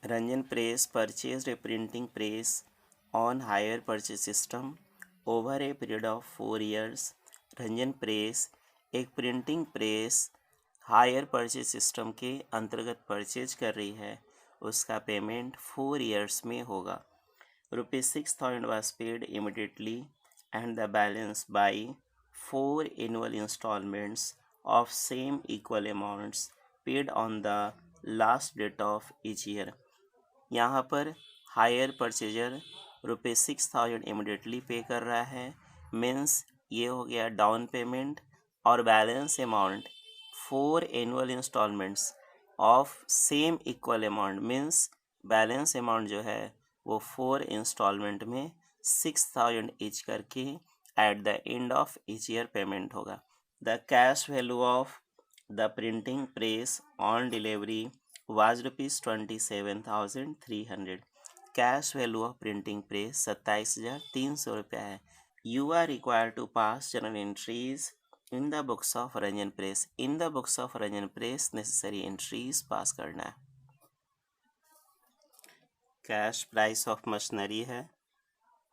Ranjan Press purchased a printing press on hire purchase system over a period of 4 years. Ranjan press एक printing press hire purchase system के अंतर्गत purchase कर रही है, उसका payment 4 years में होगा। ₹6,000 was paid immediately and the balance by 4 annual installments of same equal amounts paid on the last date of each year। यहाँ पर हायर परचेजर ₹6,000 इमिडिएटली पे कर रहा है, मीन्स ये हो गया डाउन पेमेंट, और balance amount 4 annual installments of same equal amount, means balance amount जो है वो 4 इंस्टॉलमेंट में 6,000 ईच करके at the end of each year payment होगा। The cash value of the printing press on delivery was ₹27,300। Cash value of printing press 27,300 रुपया है। You are required to pass general entries in the books of Ranjan press. In the books of Ranjan press necessary entries pass करना है। Cash price of machinery है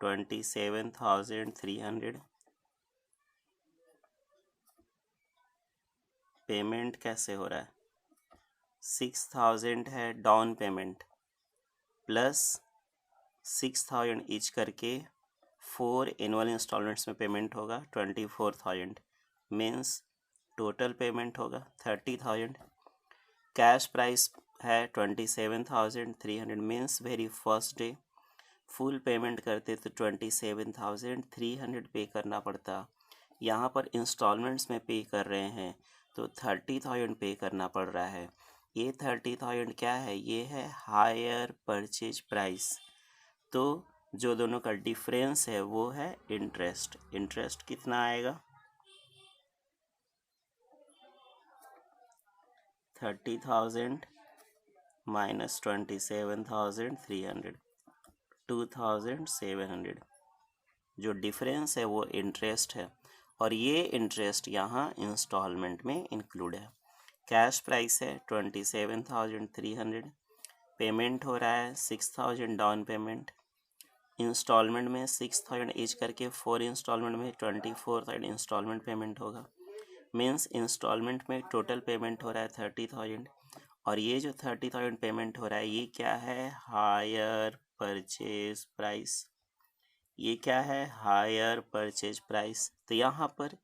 27,300। Payment कैसे हो रहा है? 6,000 है डाउन पेमेंट, प्लस 6,000 ईच करके 4 एनुअल इंस्टॉलमेंट्स में पेमेंट होगा 24,000, मीन्स टोटल पेमेंट होगा 30,000। कैश प्राइस है 27,300, means very first day full payment करते तो 27,300 पे करना पड़ता। यहाँ पर इंस्टॉलमेंट्स में पे कर रहे हैं तो 30,000 पे करना पड़ रहा है। ये 30,000 क्या है? ये है हायर परचेज प्राइस। तो जो दोनों का डिफरेंस है वो है इंटरेस्ट। इंटरेस्ट कितना आएगा? 30,000 माइनस 27,300, 2,700। जो डिफरेंस है वो इंटरेस्ट है, और ये इंटरेस्ट यहाँ इंस्टॉलमेंट में इंक्लूड है। कैश प्राइस है 27,300, पेमेंट हो रहा है 6,000 डाउन पेमेंट, इंस्टॉलमेंट में 6,000 ईच करके 4 इंस्टॉलमेंट में 24,000 इंस्टॉलमेंट पेमेंट होगा, मीन्स इंस्टॉलमेंट में टोटल पेमेंट हो रहा है 30,000। और ये जो 30,000 पेमेंट हो रहा है ये क्या है? Hire purchase price. ये क्या है? Hire purchase price. तो यहाँ पर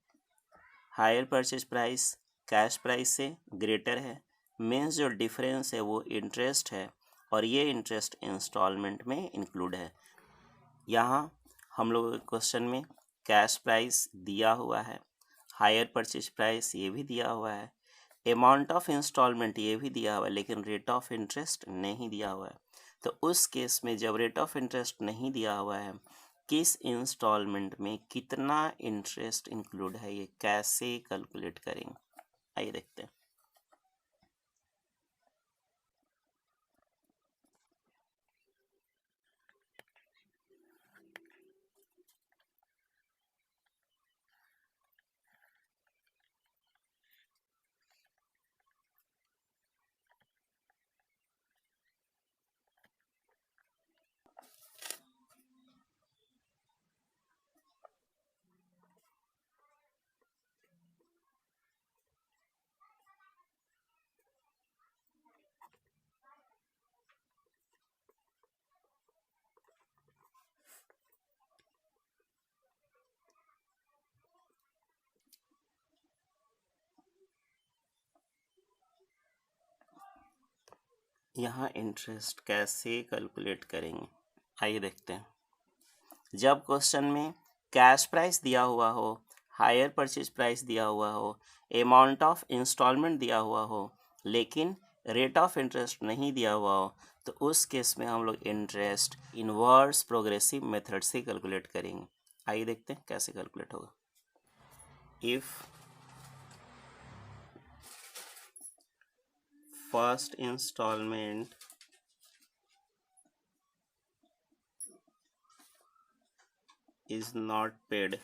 hire purchase price cash price से ग्रेटर है, मीन्स जो डिफरेंस है वो इंटरेस्ट है, और ये इंटरेस्ट इंस्टॉलमेंट में इंक्लूड है। यहाँ हम लोगों के क्वेश्चन में कैश प्राइस दिया हुआ है, हायर परचेज प्राइस ये भी दिया हुआ है, अमाउंट ऑफ इंस्टॉलमेंट ये भी दिया हुआ है, लेकिन रेट ऑफ इंटरेस्ट नहीं दिया हुआ है। तो उस केस में जब रेट ऑफ इंटरेस्ट नहीं दिया हुआ है, किस इंस्टॉलमेंट में कितना इंटरेस्ट इंक्लूड है, ये कैसे कैलकुलेट करेंगे, आइए देखते हैं। यहाँ इंटरेस्ट कैसे कैलकुलेट करेंगे, आइए देखते हैं। जब क्वेश्चन में कैश प्राइस दिया हुआ हो, हायर परचेज प्राइस दिया हुआ हो, अमाउंट ऑफ इंस्टॉलमेंट दिया हुआ हो, लेकिन रेट ऑफ इंटरेस्ट नहीं दिया हुआ हो, तो उस केस में हम लोग इंटरेस्ट इनवर्स प्रोग्रेसिव मेथड से कैलकुलेट करेंगे। आइए देखते हैं कैसे कैलकुलेट होगा। If first instalment is not paid,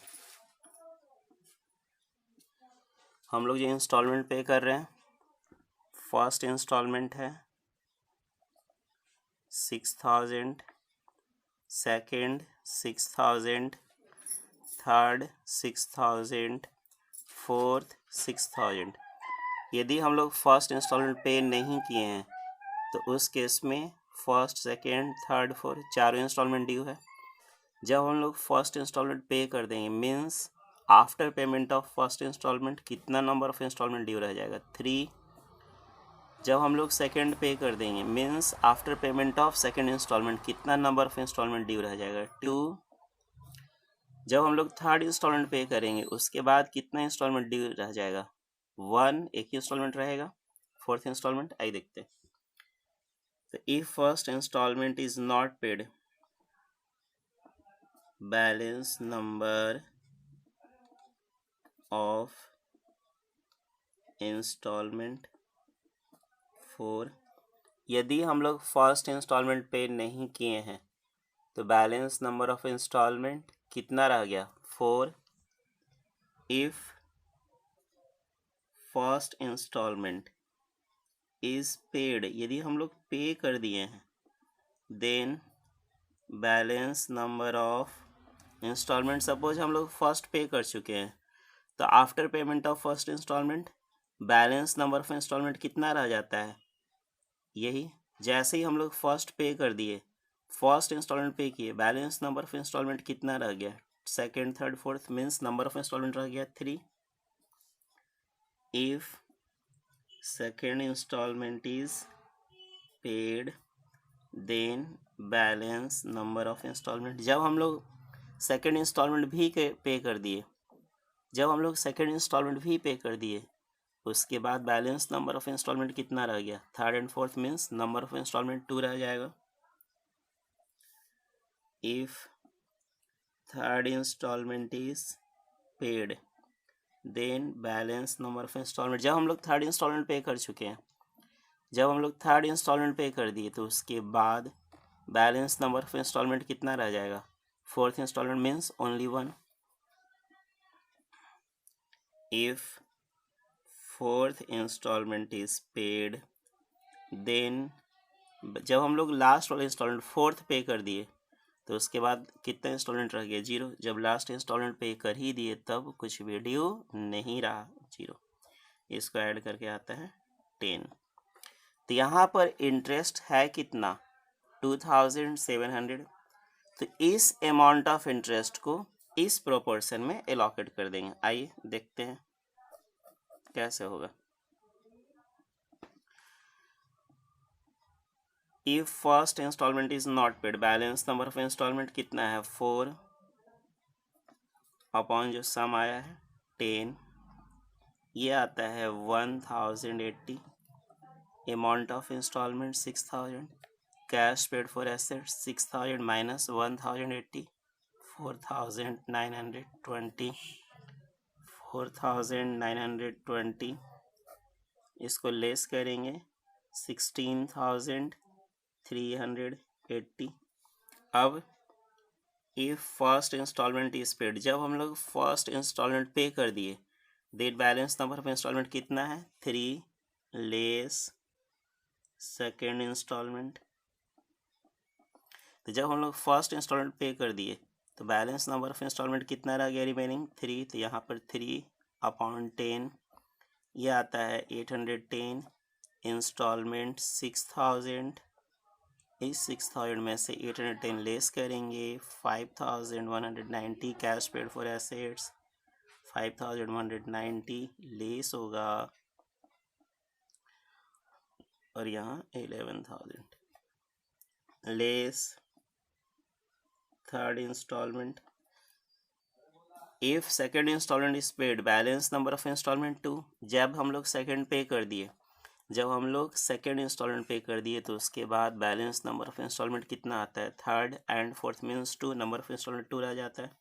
हम लोग जो इंस्टॉलमेंट पे कर रहे हैं फर्स्ट इंस्टॉलमेंट है 6,000, सेकेंड 6,000, थर्ड 6,000, फोर्थ 6,000। यदि हम लोग फर्स्ट इंस्टॉलमेंट पे नहीं किए हैं तो उस केस में फर्स्ट, सेकेंड, थर्ड, फोर्थ चारों इंस्टॉलमेंट ड्यू है। जब हम लोग फर्स्ट इंस्टॉलमेंट पे कर देंगे means after payment of first instalment कितना नंबर ऑफ इंस्टॉलमेंट ड्यू रह जाएगा, 3। जब हम लोग सेकेंड पे कर देंगे means after payment of second instalment कितना नंबर ऑफ इंस्टॉलमेंट ड्यू रह जाएगा, 2। जब हम लोग थर्ड इंस्टॉलमेंट पे करेंगे उसके बाद कितना इंस्टॉलमेंट ड्यू रह जाएगा, 1, एक ही इंस्टॉलमेंट रहेगा। फोर्थ इंस्टॉलमेंट आई देखते हैं। तो if first instalment is not paid, balance number of instalment 4। यदि हम लोग फर्स्ट इंस्टॉलमेंट पे नहीं किए हैं तो बैलेंस नंबर ऑफ इंस्टॉलमेंट कितना रह गया, 4। If first instalment is paid, यदि हम लोग पे कर दिए हैं, then balance number of instalment, suppose हम लोग फर्स्ट पे कर चुके हैं तो after payment of first instalment balance number of instalment कितना रह जाता है, यही। जैसे ही हम लोग फर्स्ट पे कर दिए, फर्स्ट इंस्टॉलमेंट पे किए, बैलेंस नंबर ऑफ इंस्टॉलमेंट कितना रह गया, second, third, fourth means number of instalment रह गया 3। If second instalment is paid then balance number of instalment, जब हम लोग सेकेंड इंस्टॉलमेंट भी पे कर दिए, जब हम लोग सेकेंड इंस्टॉलमेंट भी पे कर दिए उसके बाद बैलेंस नंबर ऑफ इंस्टॉलमेंट कितना रह गया, third and fourth means number of instalment 2 रह जाएगा। If third instalment is paid then balance number of instalment, जब हम लोग थर्ड इंस्टॉलमेंट पे कर चुके हैं, जब हम लोग थर्ड इंस्टॉलमेंट पे कर दिए तो उसके बाद बैलेंस नंबर ऑफ इंस्टॉलमेंट कितना रह जाएगा, fourth instalment means only 1। If fourth instalment is paid then, जब हम लोग लास्ट वाला इंस्टॉलमेंट फोर्थ पे कर दिए तो उसके बाद कितना इंस्टॉलमेंट रह गया, 0। जब लास्ट इंस्टॉलमेंट पे कर ही दिए तब कुछ भी ड्यू नहीं रहा, 0। इसको ऐड करके आता है 10। तो यहाँ पर इंटरेस्ट है कितना, 2700। तो इस अमाउंट ऑफ इंटरेस्ट को इस प्रोपोर्शन में एलोकेट कर देंगे। आइए देखते हैं कैसे होगा। If first instalment is not paid, balance number of instalment कितना है, 4 अपॉन जो सम आया है 10, ये आता है 1080। Amount of instalment 6000, cash paid for asset 6000 minus 1080, 4920, 4920, इसको लेस करेंगे 16380। अब if first instalment is paid, जब हम लोग फर्स्ट इंस्टॉलमेंट पे कर दिए then balance number of instalment कितना है, 3 लेस सेकेंड इंस्टॉलमेंट। तो जब हम लोग फर्स्ट इंस्टॉलमेंट पे कर दिए तो बैलेंस नंबर ऑफ इंस्टॉलमेंट कितना रह गया रिमेनिंग, 3। तो यहाँ पर 3 अपॉन 10, ये आता है 810। इंस्टॉलमेंट 6000, इस 6000 में से 810 लेस करेंगे 5190, cash paid for assets 5190 less होगा और यहाँ 11000 less third instalment. If second instalment is paid, balance number of instalment 2, जब हम लोग सेकेंड पे कर दिए, जब हम लोग सेकेंड इंस्टॉलमेंट पे कर दिए तो उसके बाद बैलेंस नंबर ऑफ इंस्टॉलमेंट कितना आता है, third and fourth means 2, number of instalment 2 रह जाता है।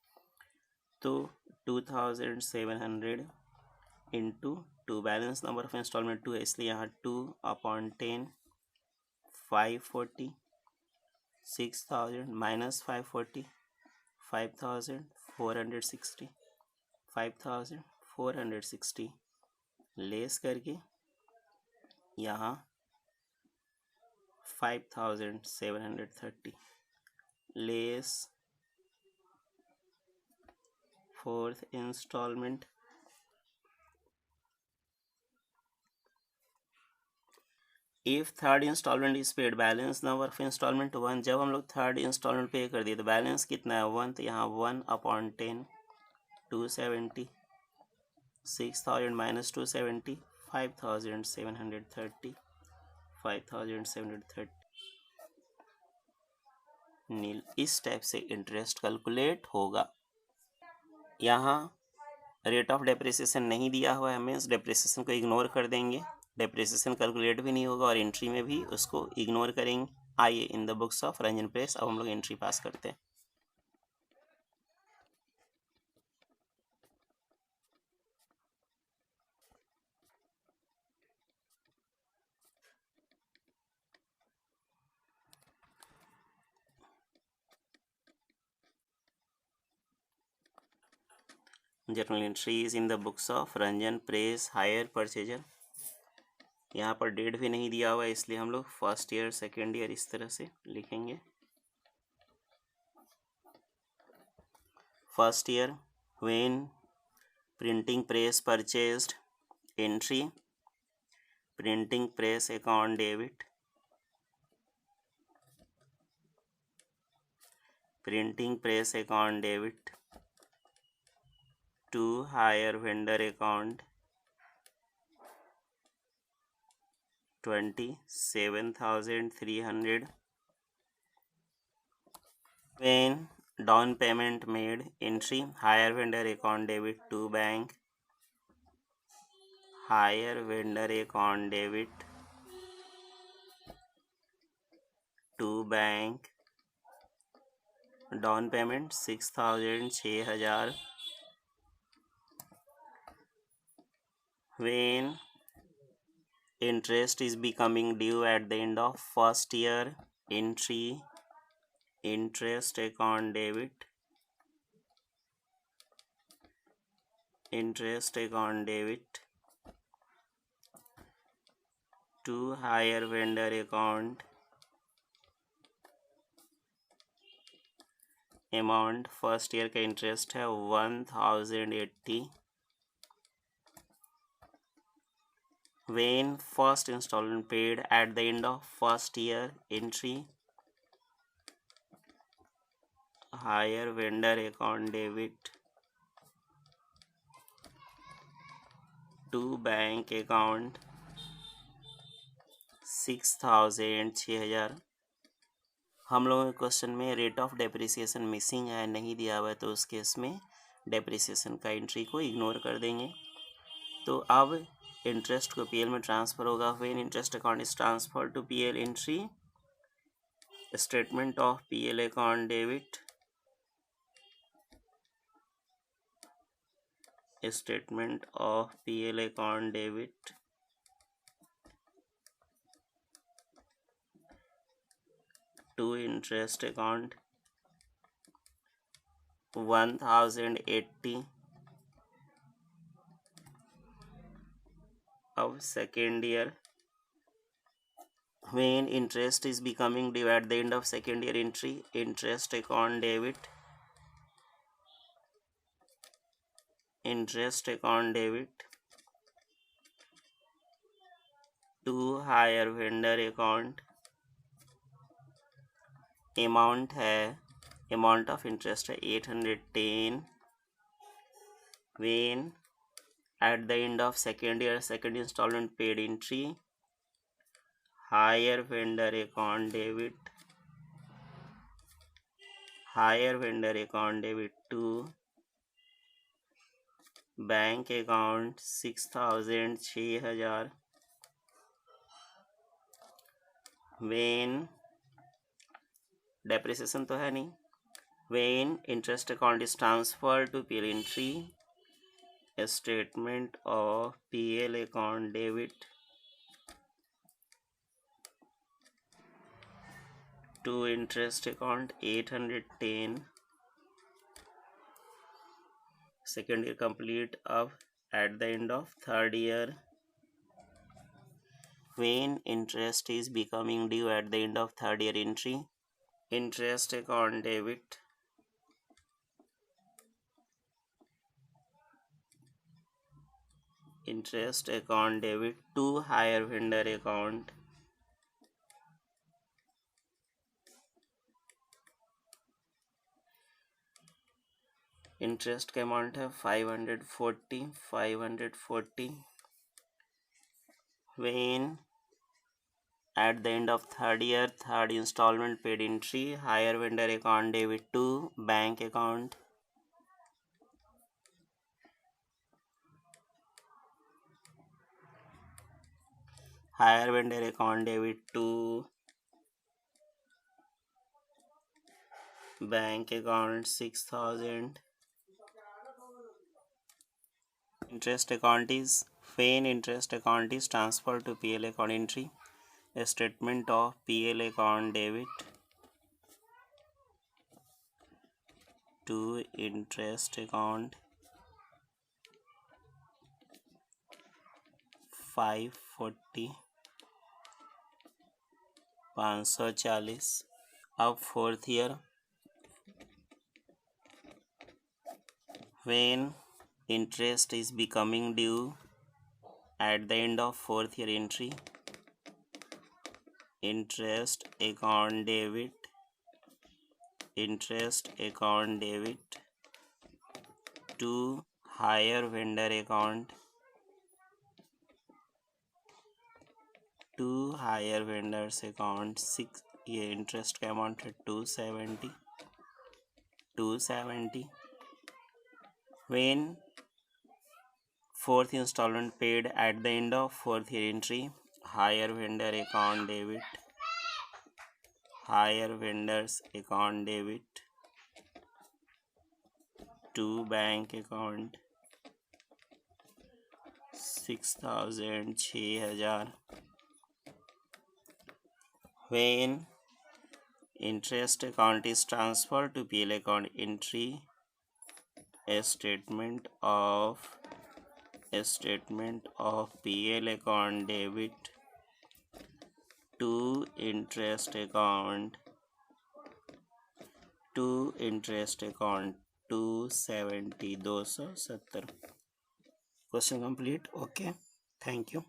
तो 2700 into 2, balance number of instalment 2 है इसलिए यहाँ 2 अपॉन 10, 540, 6000 माइनस 540, 5460, 5460 लेस करके यहाँ 5,730 less fourth installment. If third instalment is paid, balance number of instalment 1। जब हम लोग थर्ड इंस्टॉलमेंट पे कर दिए तो बैलेंस कितना है 1, तो यहाँ 1/10 270 6,000 माइनस 270 5,730 5,730 नील। इस टाइप से इंटरेस्ट कैलकुलेट होगा। यहाँ रेट ऑफ डेप्रिसिएशन नहीं दिया हुआ है, मीन्स डेप्रिसिएशन को इग्नोर कर देंगे, डेप्रिसिएशन कैलकुलेट भी नहीं होगा और एंट्री में भी उसको इग्नोर करेंगे। आइए in the books of Ranjan Press अब हम लोग एंट्री पास करते हैं। Journal entries in the books of Ranjan Press hire purchaser. यहाँ पर डेट भी नहीं दिया हुआ है, इसलिए हम लोग फर्स्ट ईयर सेकेंड ईयर इस तरह से लिखेंगे। First year when printing press purchased, entry printing press account debit, printing press account debit to hire vendor account 27,300 when down payment made, entry hire vendor account debit to bank, hire vendor account debit to bank, down payment 6,000 when interest is becoming due at the end of first year, entry interest account debit, interest account debit to hire vendor account, amount first year का interest है 1,080 when first installment paid at the end of first year, entry hire vendor account debit to bank account 6,000 हम लोगों के question में rate of depreciation missing है, नहीं दिया हुआ है, तो उस केस में डेप्रिसिएशन का एंट्री को इग्नोर कर देंगे। तो अब इंटरेस्ट को पीएल में ट्रांसफर होगा। When interest account is transfer to PL, entry statement of PL account debit, statement of PL account debit to interest account 1,080 of second year when interest is becoming due at the end of second year, entry interest account debit, interest account debit to hire vendor account, amount है, amount of interest है 810 when at the end of second year, second installment paid, entry hire vendor account debit, hire vendor account debit to bank account 6,000 when depreciation तो है नहीं, when interest account is transferred to PL, entry a statement of PL account debit to interest account 810 second year complete of at the end of third year, when interest is becoming due at the end of third year entry, interest account debit, interest account debit to higher vendor account, interest का amount है 540 when at the end of third year third installment paid entry higher vendor account debit to bank account, higher vendor account debit to bank account 6,000. Interest account is when interest account is transferred to PL account entry, a statement of PL account debit to interest account 540 540. अब fourth year when interest is becoming due at the end of fourth year entry, interest account debit to higher vendor account to higher vendors account 6. ये interest का amount है 270 when fourth installment paid at the end of fourth year entry, higher vendor account debit, higher vendors account debit to bank account 6,000 when interest account is transferred to PL account entry, a statement of PL account debit to interest account 270. Question complete. Okay, thank you.